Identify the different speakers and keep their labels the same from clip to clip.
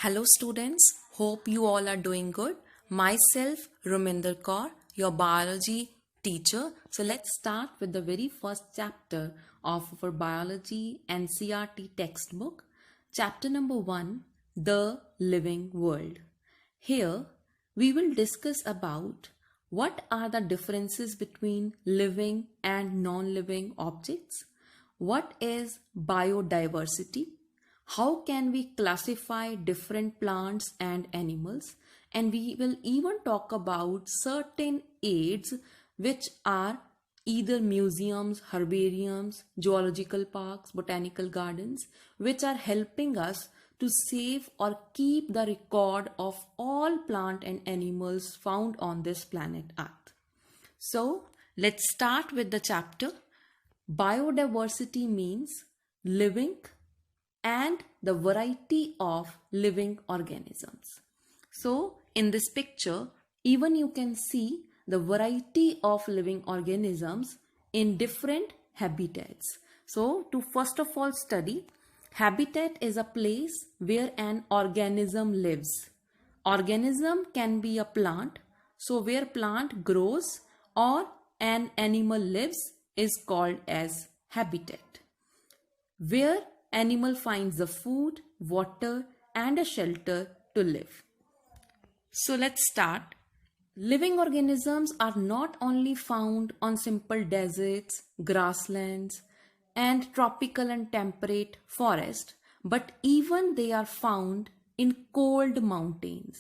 Speaker 1: Hello students, hope you all are doing good. Myself Ruminder Kaur, your biology teacher. So let's start with the very first chapter of our biology NCERT textbook. Chapter number 1, The Living World. Here we will discuss about what are the differences between living and non-living objects, what is biodiversity, how can we classify different plants and animals, and we will even talk about certain aids which are either museums, herbariums, zoological parks, botanical gardens, which are helping us to save or keep the record of all plant and animals found on this planet Earth. So let's start with the chapter. Biodiversity means living and the variety of living organisms. So in this picture, even you can see the variety of living organisms in different habitats. So to first of all study, habitat is a place where an organism lives. Organism can be a plant, so where plant grows or an animal lives is called as habitat. Where animal finds the food, water and a shelter to live. So let's start. Living organisms are not only found on simple deserts, grasslands and tropical and temperate forest, but even they are found in cold mountains.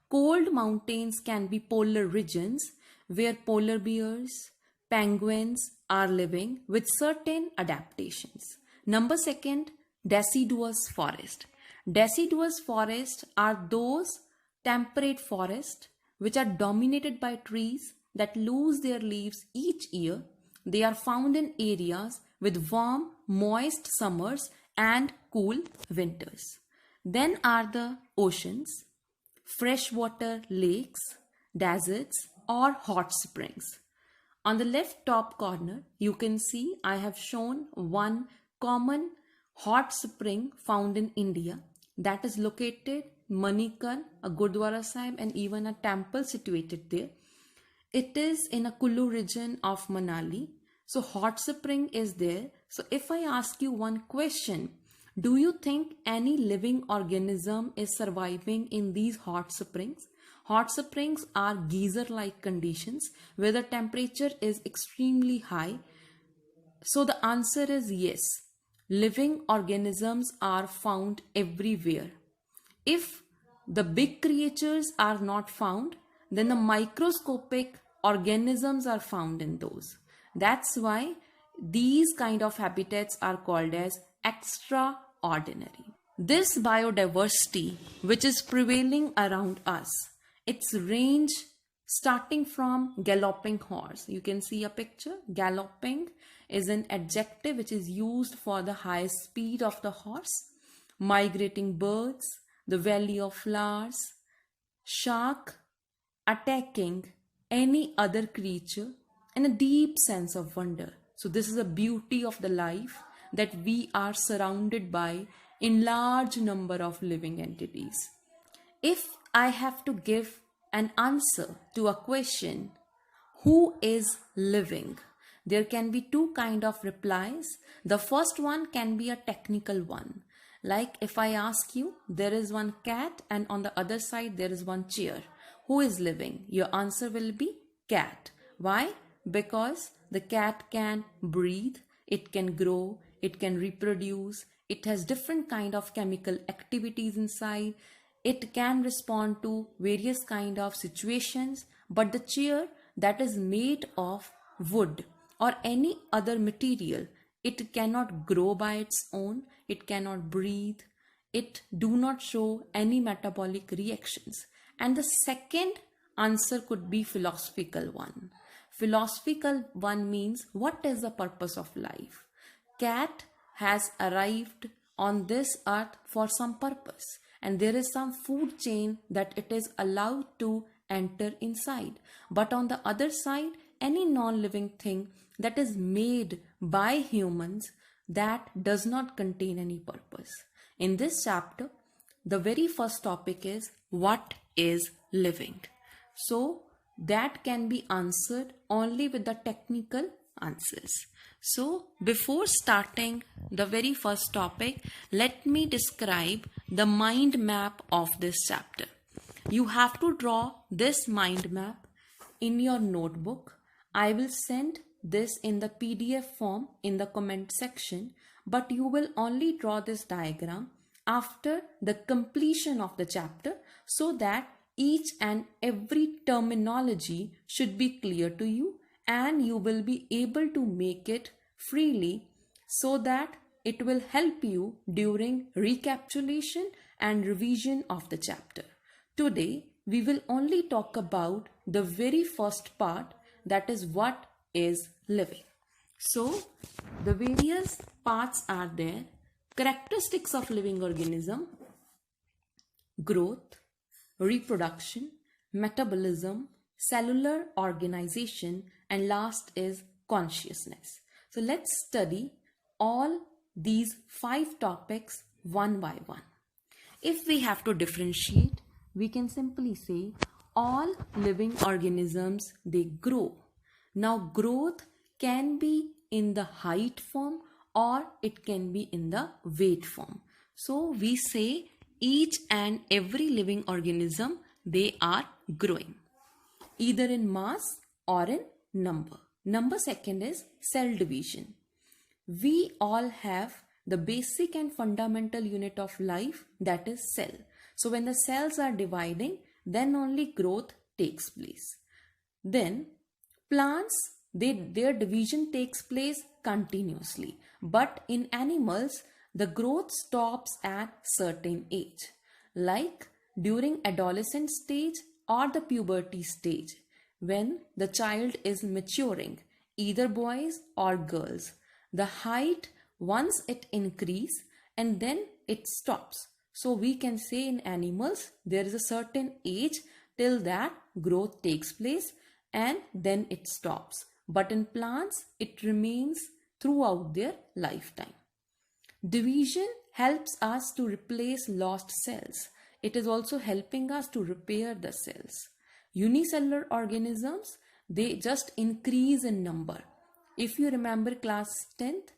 Speaker 1: Cold mountains can be polar regions where polar bears, penguins are living with certain adaptations. Number second, deciduous forest. Deciduous forests are those temperate forests which are dominated by trees that lose their leaves each year. They are found in areas with warm, moist summers and cool winters. Then are the oceans, freshwater lakes, deserts or hot springs. On the left top corner, you can see I have shown one common hot spring found in India that is located Manikar, a Gurdwara Sahib and even a temple situated there. It is in a Kullu region of Manali. So hot spring is there. So if I ask you one question, do you think any living organism is surviving in these hot springs? Hot springs are geyser-like conditions where the temperature is extremely high. So the answer is yes. Living organisms are found everywhere. If the big creatures are not found, then the microscopic organisms are found in those. That's why these kind of habitats are called as extraordinary. This biodiversity which is prevailing around us, its range starting from galloping horse. You can see a picture. Galloping is an adjective which is used for the high speed of the horse. Migrating birds, the valley of flowers, shark attacking any other creature, and a deep sense of wonder. So this is a beauty of the life that we are surrounded by in large number of living entities. If I have to give an answer to a question, who is living? There can be two kind of replies. The first one can be a technical one. Like if I ask you, there is one cat and on the other side there is one chair. Who is living? Your answer will be cat. Why? Because the cat can breathe, it can grow, it can reproduce, it has different kind of chemical activities inside. It can respond to various kind of situations, but the chair that is made of wood or any other material, it cannot grow by its own, it cannot breathe, it do not show any metabolic reactions. And the second answer could be philosophical one. Philosophical one means what is the purpose of life? Cat has arrived on this earth for some purpose, and there is some food chain that it is allowed to enter inside. But on the other side, any non-living thing that is made by humans that does not contain any purpose. In this chapter, the very first topic is what is living. So that can be answered only with the technical answers. So before starting the very first topic, let me describe the mind map of this chapter. You have to draw this mind map in your notebook. I will send this in the PDF form in the comment section, but you will only draw this diagram after the completion of the chapter so that each and every terminology should be clear to you and you will be able to make it freely so that it will help you during recapitulation and revision of the chapter. Today, we will only talk about the very first part, that is what is living. So, the various parts are there: characteristics of living organism, growth, reproduction, metabolism, cellular organization, and last is consciousness. So let's study all these 5 topics one by one. If we have to differentiate, we can simply say all living organisms, they grow. Now growth can be in the height form or it can be in the weight form. So we say each and every living organism, they are growing either in mass or in number. Number second is cell division. We all have the basic and fundamental unit of life, that is cell. So when the cells are dividing, then only growth takes place. Then plants, their division takes place continuously. But in animals, the growth stops at certain age, like during adolescent stage or the puberty stage, when the child is maturing, either boys or girls. The height, once it increase and then it stops. So we can say in animals, there is a certain age till that growth takes place and then it stops. But in plants, it remains throughout their lifetime. Division helps us to replace lost cells. It is also helping us to repair the cells. Unicellular organisms, they just increase in number. If you remember class 10th,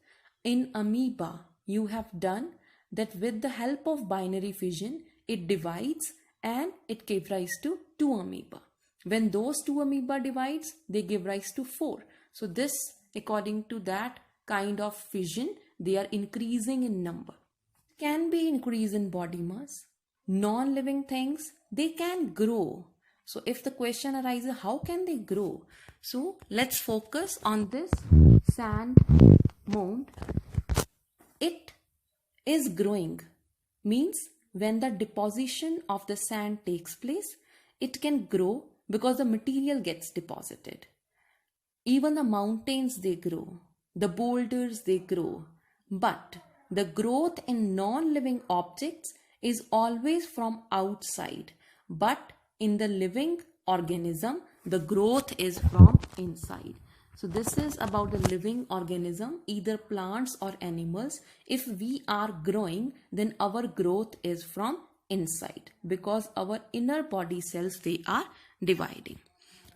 Speaker 1: in amoeba, you have done that with the help of binary fission, it divides and it gives rise to 2 amoeba. When those 2 amoeba divides, they give rise to 4. So this, according to that kind of fission, they are increasing in number. Can be increase in body mass. Non-living things, they can grow. So if the question arises, how can they grow? So let's focus on this sand mound. It is growing, means when the deposition of the sand takes place, it can grow because the material gets deposited. Even the mountains, they grow. The boulders, they grow. But the growth in non-living objects is always from outside. But in the living organism, the growth is from inside. So this is about the living organism, either plants or animals. If we are growing, then our growth is from inside because our inner body cells, they are dividing.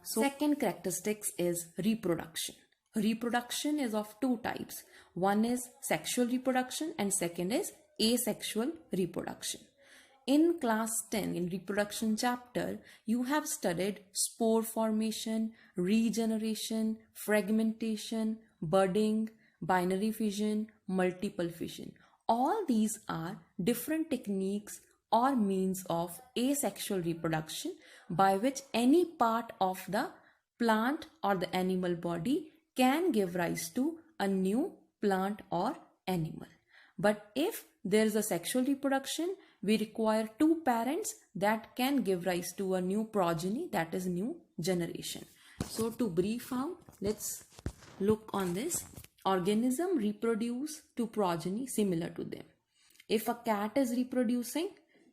Speaker 1: So second characteristics is reproduction. Reproduction is of 2 types. One is sexual reproduction and second is asexual reproduction. In class 10, in reproduction chapter, you have studied spore formation, regeneration, fragmentation, budding, binary fission, multiple fission. All these are different techniques or means of asexual reproduction by which any part of the plant or the animal body can give rise to a new plant or animal. But if there is a sexual reproduction, we require 2 parents that can give rise to a new progeny, that is new generation. So to brief out, let's look on this. Organism reproduce to progeny similar to them. If a cat is reproducing,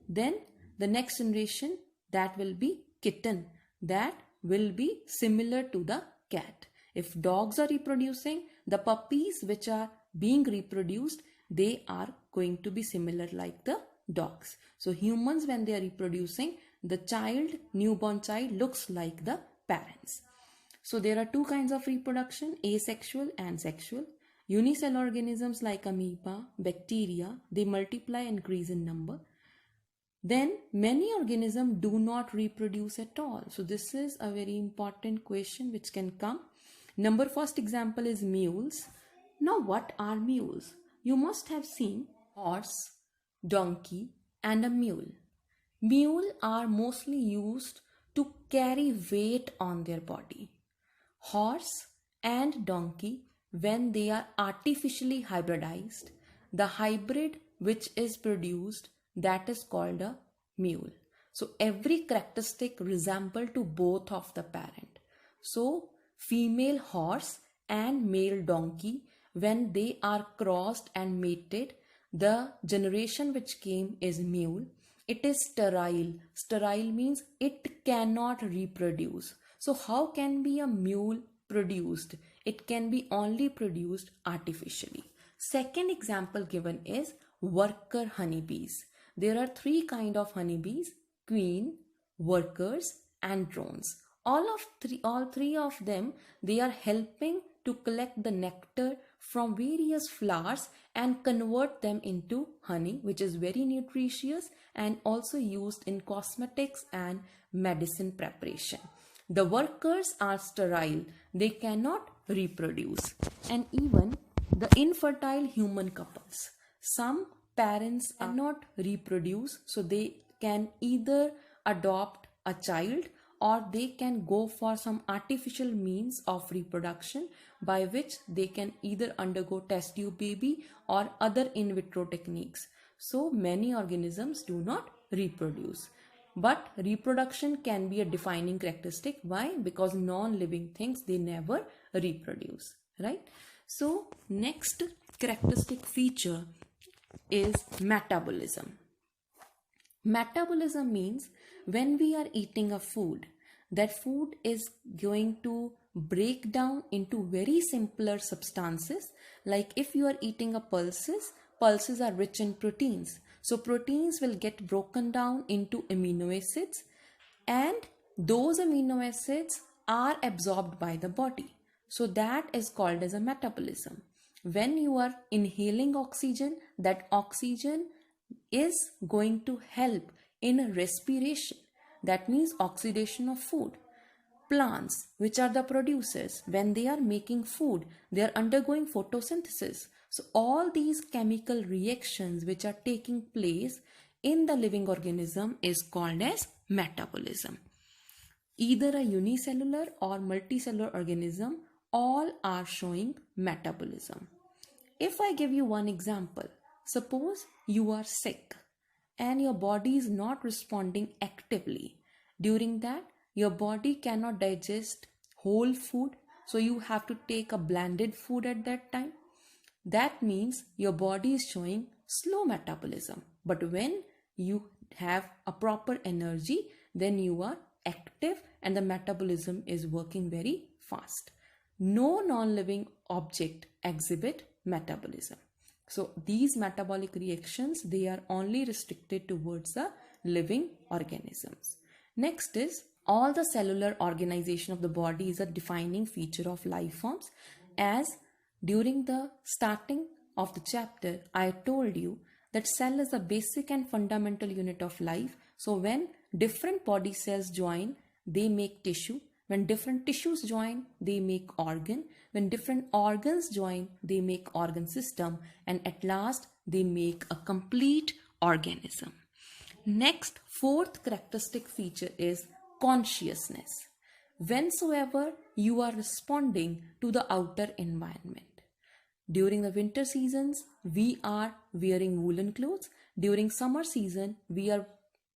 Speaker 1: then the next generation, that will be kitten, that will be similar to the cat. If dogs are reproducing, the puppies which are being reproduced, they are going to be similar like the dogs. So humans, when they are reproducing, the newborn child looks like the parents. So there are two kinds of reproduction, asexual and sexual. Unicellular organisms like amoeba, bacteria, they multiply and increase in number. Then many organisms do not reproduce at all. So this is a very important question which can come. First example is mules. Now what are mules? You must have seen horse, donkey and a mule. Mule are mostly used to carry weight on their body. Horse and donkey, when they are artificially hybridized, the hybrid which is produced, that is called a mule. So every characteristic resemble to both of the parent. So female horse and male donkey, when they are crossed and mated, the generation which came is mule. It is sterile. Sterile means it cannot reproduce. So how can be a mule produced? It can be only produced artificially. Second example given is worker honeybees. There are three kinds of honeybees: queen, workers and drones. All three of them, they are helping to collect the nectar from various flowers and convert them into honey, which is very nutritious and also used in cosmetics and medicine preparation. The workers are sterile, they cannot reproduce. And even the infertile human couples, some parents cannot reproduce, so they can either adopt a child or they can go for some artificial means of reproduction by which they can either undergo test tube baby or other in vitro techniques. So many organisms do not reproduce. But reproduction can be a defining characteristic. Why? Because non-living things, they never reproduce, right? So next characteristic feature is metabolism. Metabolism means when we are eating a food, that food is going to break down into very simpler substances. Like if you are eating a pulses are rich in proteins. So proteins will get broken down into amino acids, and those amino acids are absorbed by the body. So that is called as a metabolism. When you are inhaling oxygen, that oxygen is going to help in respiration. That means oxidation of food. Plants, which are the producers, when they are making food, they are undergoing photosynthesis. So all these chemical reactions which are taking place in the living organism is called as metabolism. Either a unicellular or multicellular organism, all are showing metabolism. If I give you one example, suppose you are sick and your body is not responding actively. During that, your body cannot digest whole food, so you have to take a blended food at that time. That means your body is showing slow metabolism. But when you have a proper energy, then you are active and the metabolism is working very fast. No non-living object exhibit metabolism. So these metabolic reactions, they are only restricted towards the living organisms. Next is all the cellular organization of the body is a defining feature of life forms. As during the starting of the chapter, I told you that cell is a basic and fundamental unit of life. So when different body cells join, they make tissue. When different tissues join, they make organ. When different organs join, they make organ system. And at last, they make a complete organism. Next, fourth characteristic feature is consciousness. Whensoever you are responding to the outer environment. During the winter seasons, we are wearing woolen clothes. During summer season, we are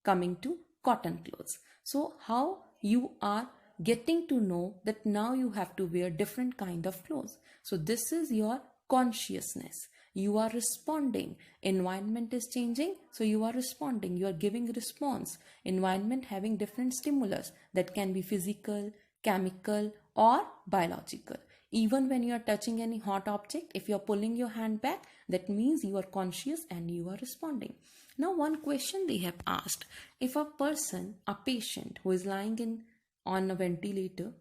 Speaker 1: coming to cotton clothes. So how you are getting to know that now you have to wear different kind of clothes. So this is your consciousness. You are responding. Environment is changing, so you are responding. You are giving response. Environment having different stimulus that can be physical, chemical or biological. Even when you are touching any hot object, if you are pulling your hand back, that means you are conscious and you are responding. Now, one question they have asked, if a patient who is lying on a ventilator,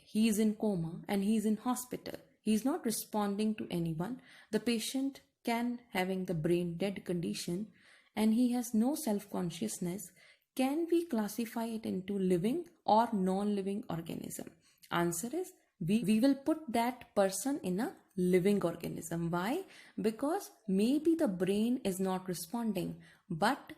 Speaker 1: he is in coma and he is in hospital, he is not responding to anyone, the patient can having the brain dead condition and he has no self consciousness, can we classify it into living or non living organism? Answer is we will put that person in a living organism. Why? Because maybe the brain is not responding, but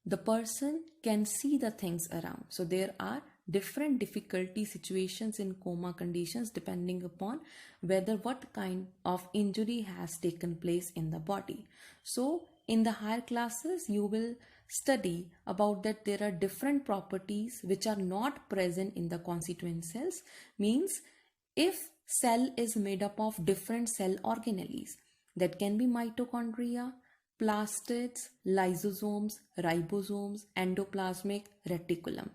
Speaker 1: the person can see the things around. So there are different difficulty situations in coma conditions depending upon whether what kind of injury has taken place in the body. So in the higher classes you will study about that there are different properties which are not present in the constituent cells. Means if cell is made up of different cell organelles, that can be mitochondria, plastids, lysosomes, ribosomes, endoplasmic reticulum.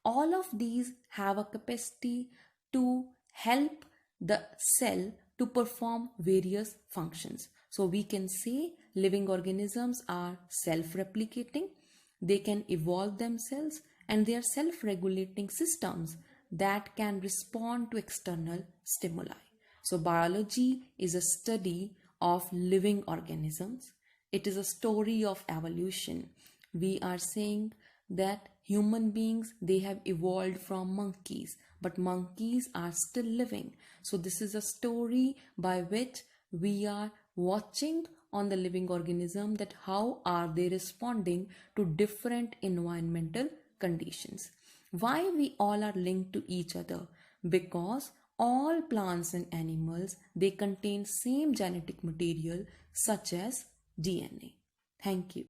Speaker 1: All of these have a capacity to help the cell to perform various functions. So we can say living organisms are self-replicating, they can evolve themselves, and they are self-regulating systems that can respond to external stimuli. So biology is a study of living organisms. It is a story of evolution. We are saying that human beings, they have evolved from monkeys, but monkeys are still living. So this is a story by which we are watching on the living organism, that how are they responding to different environmental conditions. Why we all are linked to each other? Because all plants and animals, they contain same genetic material such as DNA. Thank you.